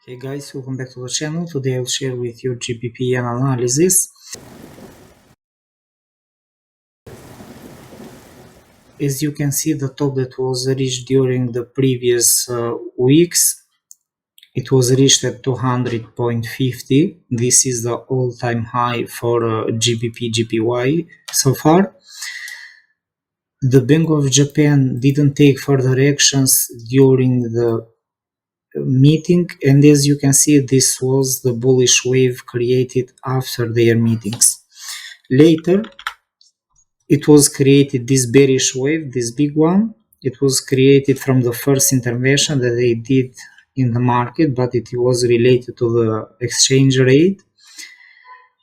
Hey guys, welcome back to the channel. Today I'll share with you GBP analysis. As you can see, the top that was reached during the previous weeks, it was reached at 200.50. This is the all-time high for GBPJPY so far. The Bank of Japan didn't take further actions during the meeting, and as you can see, this was the bullish wave created after their meetings. Later, it was created this bearish wave, this big one. It was created from the first intervention that they did in the market, but it was related to the exchange rate.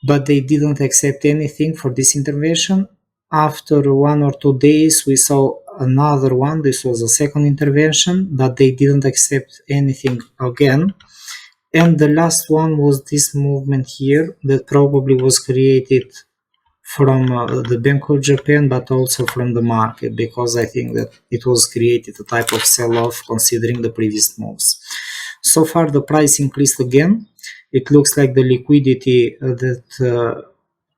But they didn't accept anything for this intervention. After 1 or 2 days, we saw another one. This was a second intervention, but they didn't accept anything again. And the last one was this movement here that probably was created from the Bank of Japan, but also from the market, because I think that it was created a type of sell-off considering the previous moves. So far the price increased again. It looks like the liquidity that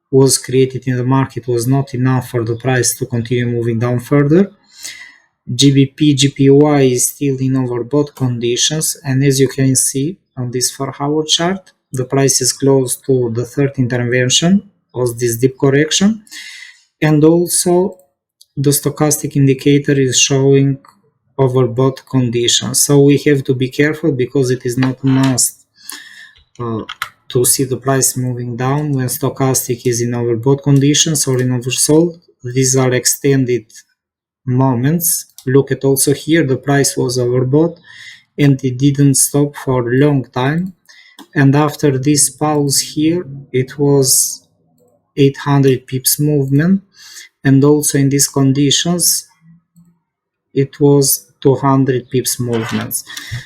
was created in the market was not enough for the price to continue moving down further. GBPJPY is still in overbought conditions, and as you can see on this 4-hour chart, the price is close to the third intervention of this deep correction, and also the stochastic indicator is showing overbought conditions. So we have to be careful, because it is not a must to see the price moving down when stochastic is in overbought conditions or in oversold. These are extended moments. Look at also here, the price was overbought and it didn't stop for a long time, and after this pause here it was 800 pips movement, and also in these conditions it was 200 pips movements.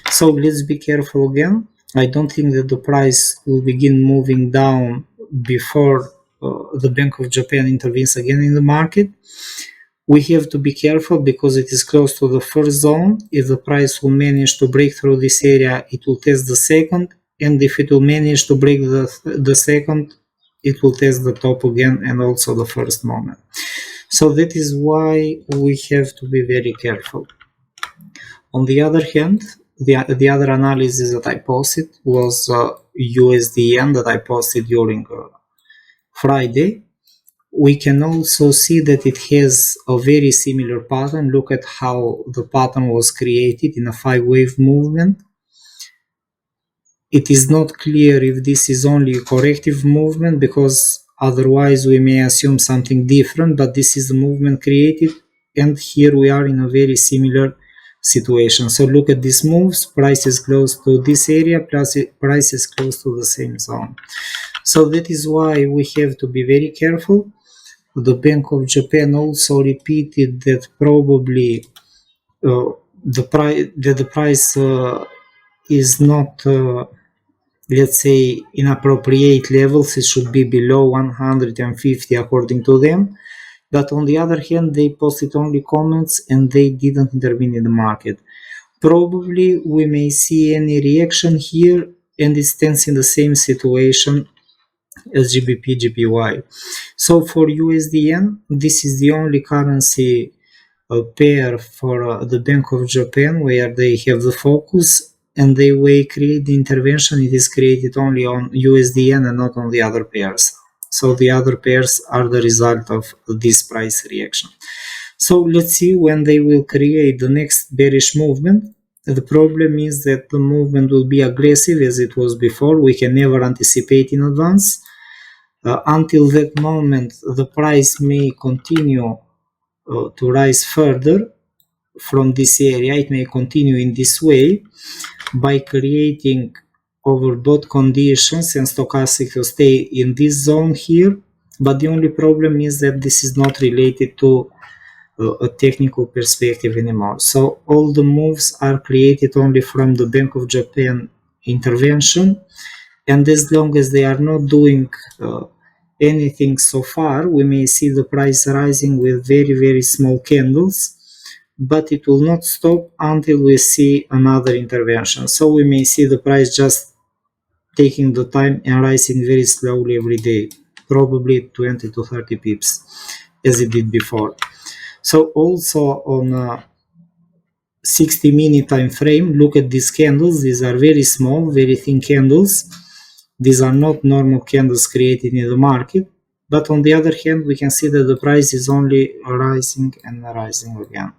So let's be careful again. I don't think that the price will begin moving down before the Bank of Japan intervenes again in the market. We have to be careful because it is close to the first zone. If the price will manage to break through this area, it will test the second, and if it will manage to break the second, it will test the top again and also the first moment. So that is why we have to be very careful. On the other hand, the other analysis that I posted was USDN that I posted during Friday. We can also see that it has a very similar pattern. Look at how the pattern was created in a 5-wave movement. It is not clear if this is only a corrective movement, because otherwise we may assume something different, but this is the movement created, and here we are in a very similar situation. So look at these moves. Price is close to this area, plus price is close to the same zone. So that is why we have to be very careful. The Bank of Japan also repeated that probably the price is not, let's say, inappropriate levels. It should be below 150 according to them. But on the other hand, they posted only comments and they didn't intervene in the market. Probably we may see any reaction here, and it stands in the same situation as GBPJPY. So for USDN, this is the only currency pair for the Bank of Japan where they have the focus, and they will create the intervention. It is created only on USDN and not on the other pairs. So the other pairs are the result of this price reaction. So let's see when they will create the next bearish movement. The problem is that the movement will be aggressive as it was before. We can never anticipate in advance. Until that moment, the price may continue to rise further from this area. It may continue in this way by creating overbought conditions, and stochastic will stay in this zone here. But the only problem is that this is not related to a technical perspective anymore. So all the moves are created only from the Bank of Japan intervention, and as long as they are not doing anything so far, we may see the price rising with very, very small candles. but it will not stop until we see another intervention. So we may see the price just taking the time and rising very slowly every day, probably 20 to 30 pips, as it did before. So also on a 60-minute time frame, look at these candles. These are very small, very thin candles. These are not normal candles created in the market, but on the other hand, we can see that the price is only rising and rising again.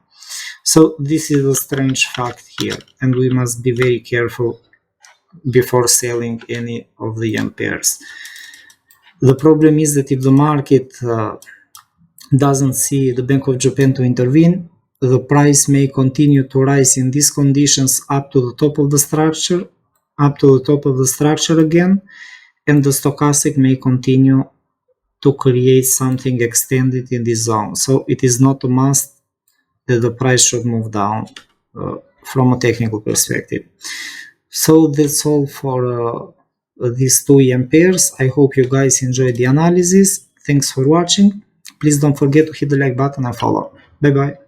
So this is a strange fact here, and we must be very careful before selling any of the yen pairs. The problem is that if the market doesn't see the Bank of Japan to intervene, the price may continue to rise in these conditions up to the top of the structure, again, and the stochastic may continue to create something extended in this zone. So it is not a must that the price should move down from a technical perspective. So that's all for these two yen pairs. I hope you guys enjoyed the analysis. Thanks for watching. Please don't forget to hit the like button and follow. Bye bye.